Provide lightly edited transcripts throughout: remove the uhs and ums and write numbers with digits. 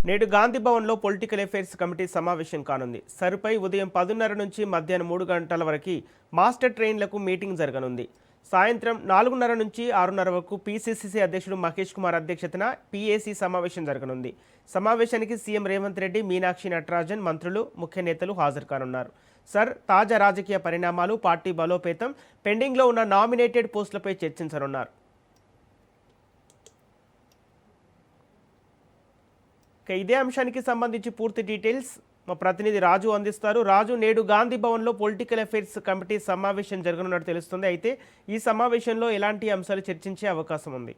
నేడు గాంధీ భవన్లో political affairs committee సమావేశం కానుంది. సరుపై ఉదయం 10:30 నుంచి మధ్యాహ్నం 3 గంటల వరకు మాస్టర్ ట్రైన్లకు మీటింగ్ జరగనుంది. సాయంత్రం 4:30 నుంచి 6:30 వరకు పీసీసీ అధ్యక్షుడు మహేష్ కుమార్ అధ్యక్షతన పీఏసీ సమావేశం జరగనుంది. సమావేశానికి సీఎం రేవంత్ రెడ్డి, మీనాక్షి నటరాజన్, మంత్రులు, ముఖ్య నేతలు హాజరు కానున్నారు. సర్ తాజా రాజకీయ పరిణామాలు, పార్టీ బలోపేతం, పెండింగ్లో ఉన్న నామినేటెడ్ పోస్టులపై చర్చించనున్నారు. ఇదే అంశానికి సంబంధించి పూర్తి డీటెయిల్స్ మా ప్రతినిధి రాజు అందిస్తారు. రాజు, నేడు గాంధీ భవన్లో పొలిటికల్ అఫైర్స్ కమిటీ సమావేశం జరగనున్నట్టు తెలుస్తుంది. అయితే ఈ సమావేశంలో ఎలాంటి అంశాలు చర్చించే అవకాశం ఉంది?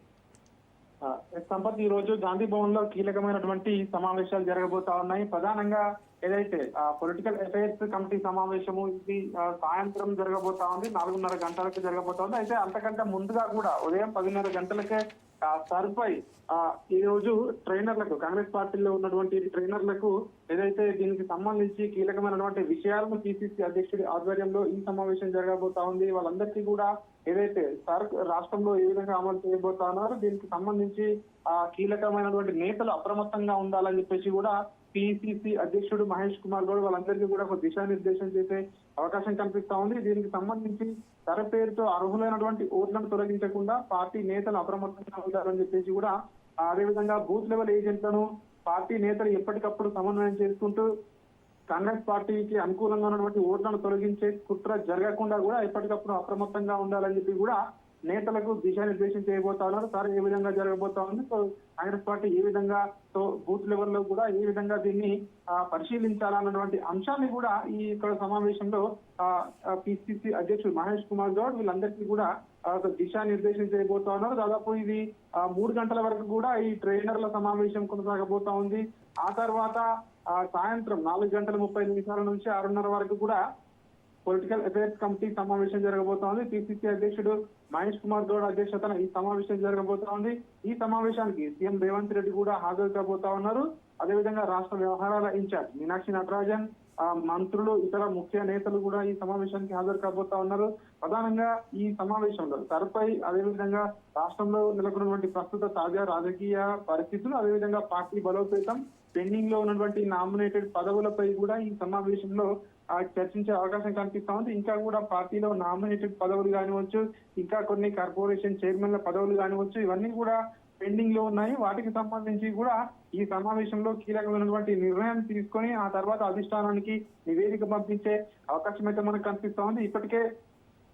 సంపత్, ఈ రోజు గాంధీ భవన్ లో కీలకమైనటువంటి సమావేశాలు జరగబోతా ఉన్నాయి. ప్రధానంగా ఏదైతే పొలిటికల్ అఫైర్స్ కమిటీ సమావేశము ఇది సాయంత్రం జరగబోతా ఉంది, 4:30 గంటలకు జరగబోతా ఉంది. అయితే అంతకంటే ముందుగా కూడా ఉదయం 10:30 గంటలకే సర్పై ఈ రోజు ట్రైనర్లకు, కాంగ్రెస్ పార్టీలో ఉన్నటువంటి ట్రైనర్లకు ఏదైతే దీనికి సంబంధించి కీలకమైనటువంటి విషయాలను పిసిసి అధ్యక్షుడి ఆధ్వర్యంలో ఈ సమావేశం జరగబోతా ఉంది. వాళ్ళందరికీ కూడా ఏదైతే రాష్ట్రంలో ఏ విధంగా అమలు చేయబోతా ఉన్నారో దీనికి సంబంధించి కీలకమైనటువంటి నేతలు అప్రమత్తంగా ఉండాలని చెప్పేసి కూడా పిసిసి అధ్యక్షుడు మహేష్ కుమార్ గౌడ్ వాళ్ళందరికీ కూడా ఒక దిశానిర్దేశం చేసే అవకాశం కనిపిస్తా ఉంది. దీనికి సంబంధించి తన పేరుతో అర్హులైనటువంటి ఓట్లను తొలగించకుండా పార్టీ నేతలు అప్రమత్తంగా ఉండాలని చెప్పేసి కూడా, అదేవిధంగా బూత్ లెవెల్ ఏజెంట్లను పార్టీ నేతలు ఎప్పటికప్పుడు సమన్వయం చేసుకుంటూ కాంగ్రెస్ పార్టీకి అనుకూలంగా ఉన్నటువంటి ఓట్లను తొలగించే కుట్ర జరగకుండా కూడా ఎప్పటికప్పుడు అప్రమత్తంగా ఉండాలని చెప్పి కూడా నేతలకు దిశానిర్దేశం చేయబోతా ఉన్నారు. సార్ ఏ విధంగా జరగబోతా ఉంది, సో కాంగ్రెస్ పార్టీ ఏ విధంగా, సో బూత్ లెవెల్లో కూడా ఏ విధంగా దీన్ని పరిశీలించాలన్నటువంటి అంశాన్ని కూడా ఈ ఇక్కడ సమావేశంలో పిసిసి అధ్యక్షుడు మహేష్ కుమార్ గౌడ్ వీళ్ళందరికీ కూడా దిశానిర్దేశం చేయబోతా ఉన్నారు. దాదాపు ఇది 3 గంటల వరకు కూడా ఈ ట్రైనర్ల సమావేశం కొనసాగబోతా ఉంది. ఆ తర్వాత సాయంత్రం 4:30 నుంచి 6:30 వరకు కూడా పొలిటికల్ అఫైర్స్ కమిటీ సమావేశం జరగబోతా ఉంది. పిసిసి అధ్యక్షుడు మహేష్ కుమార్ గౌడ్ అధ్యక్షతన ఈ సమావేశం జరగబోతా ఉంది. ఈ సమావేశానికి సీఎం రేవంత్ రెడ్డి కూడా హాజరు కాబోతా ఉన్నారు. అదేవిధంగా రాష్ట్ర వ్యవహారాల ఇన్ఛార్జ్ మీనాక్షి నటరాజన్, మంత్రులు, ఇతర ముఖ్య నేతలు కూడా ఈ సమావేశానికి హాజరు కాబోతా ఉన్నారు. ప్రధానంగా ఈ సమావేశంలో సర్పై, అదేవిధంగా రాష్ట్రంలో నెలకొన్నటువంటి ప్రస్తుత తాజా రాజకీయ పరిస్థితులు, అదేవిధంగా పార్టీ బలోపేతం, పెండింగ్ లో ఉన్నటువంటి నామినేటెడ్ పదవులపై కూడా ఈ సమావేశంలో చర్చించే అవకాశం కనిపిస్తా ఉంది. ఇంకా కూడా పార్టీలో నామినేటెడ్ పదవులు కానివచ్చు, ఇంకా కొన్ని కార్పొరేషన్ చైర్మన్ల పదవులు కానివచ్చు, ఇవన్నీ కూడా పెండింగ్ లో ఉన్నాయి. వాటికి సంబంధించి కూడా ఈ సమావేశంలో కీలకమైనటువంటి నిర్ణయం తీసుకొని ఆ తర్వాత అధిష్టానానికి నివేదిక పంపించే అవకాశం అయితే మనకు కనిపిస్తా ఉంది. ఇప్పటికే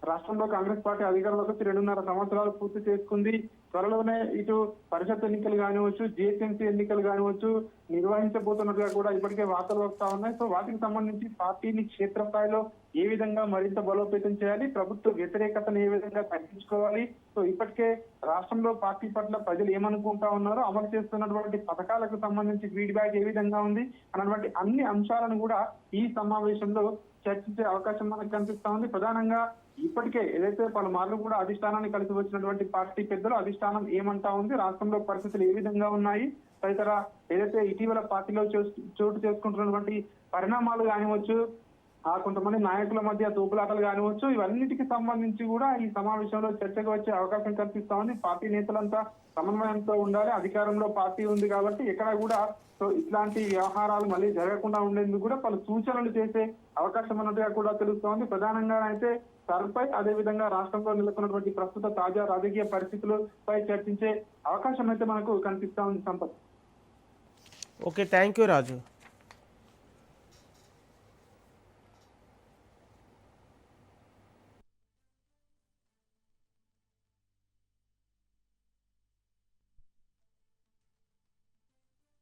రాష్ట్రంలో కాంగ్రెస్ పార్టీ అధికారంలోకి వచ్చి 2.5 సంవత్సరాలు పూర్తి చేసుకుంది. త్వరలోనే ఇటు పరిషత్ ఎన్నికలు కానివచ్చు, జిహెచ్ఎంసీ ఎన్నికలు కానివచ్చు నిర్వహించబోతున్నట్టుగా కూడా ఇప్పటికే వార్తలు వస్తా ఉన్నాయి. సో వాటికి సంబంధించి పార్టీని క్షేత్రస్థాయిలో ఏ విధంగా మరింత బలోపేతం చేయాలి, ప్రభుత్వ వ్యతిరేకతను ఏ విధంగా తగ్గించుకోవాలి, సో ఇప్పటికే రాష్ట్రంలో పార్టీ పట్ల ప్రజలు ఏమనుకుంటా ఉన్నారో, అమలు చేస్తున్నటువంటి పథకాలకు సంబంధించి ఫీడ్బ్యాక్ ఏ విధంగా ఉంది అన్నటువంటి అన్ని అంశాలను కూడా ఈ సమావేశంలో చర్చించే అవకాశం మనకు కనిపిస్తా ఉంది. ప్రధానంగా ఇప్పటికే ఏదైతే పలుమార్లు కూడా అధిష్టానాన్ని కలిసి వచ్చినటువంటి పార్టీ పెద్దలు అధిష్టానం ఏమంటా ఉంది, రాష్ట్రంలో పరిస్థితులు ఏ విధంగా ఉన్నాయి, తదితర ఏదైతే ఇటీవల పార్టీలో చోటు చేసుకుంటున్నటువంటి పరిణామాలు కానివచ్చు, కొంతమంది నాయకుల మధ్య తూపులాటలు కానివచ్చు, ఇవన్నిటికి సంబంధించి కూడా ఈ సమావేశంలో చర్చకు వచ్చే అవకాశం కల్పిస్తా ఉంది. పార్టీ నేతలంతా సమన్వయంతో ఉండాలి. అధికారంలో పార్టీ ఉంది కాబట్టి ఎక్కడ కూడా సో ఇట్లాంటి వ్యవహారాలు మళ్ళీ జరగకుండా ఉండేందుకు కూడా పలు సూచనలు చేసే అవకాశం ఉన్నట్టుగా కూడా తెలుస్తోంది. ప్రధానంగా అయితే సర్పై, అదేవిధంగా రాష్ట్రంలో నెలకొన్నటువంటి ప్రస్తుత తాజా రాజకీయ పరిస్థితులపై చర్చించే అవకాశం అయితే మనకు కనిపిస్తా ఉంది. Sampath. Okay, thank you Raju.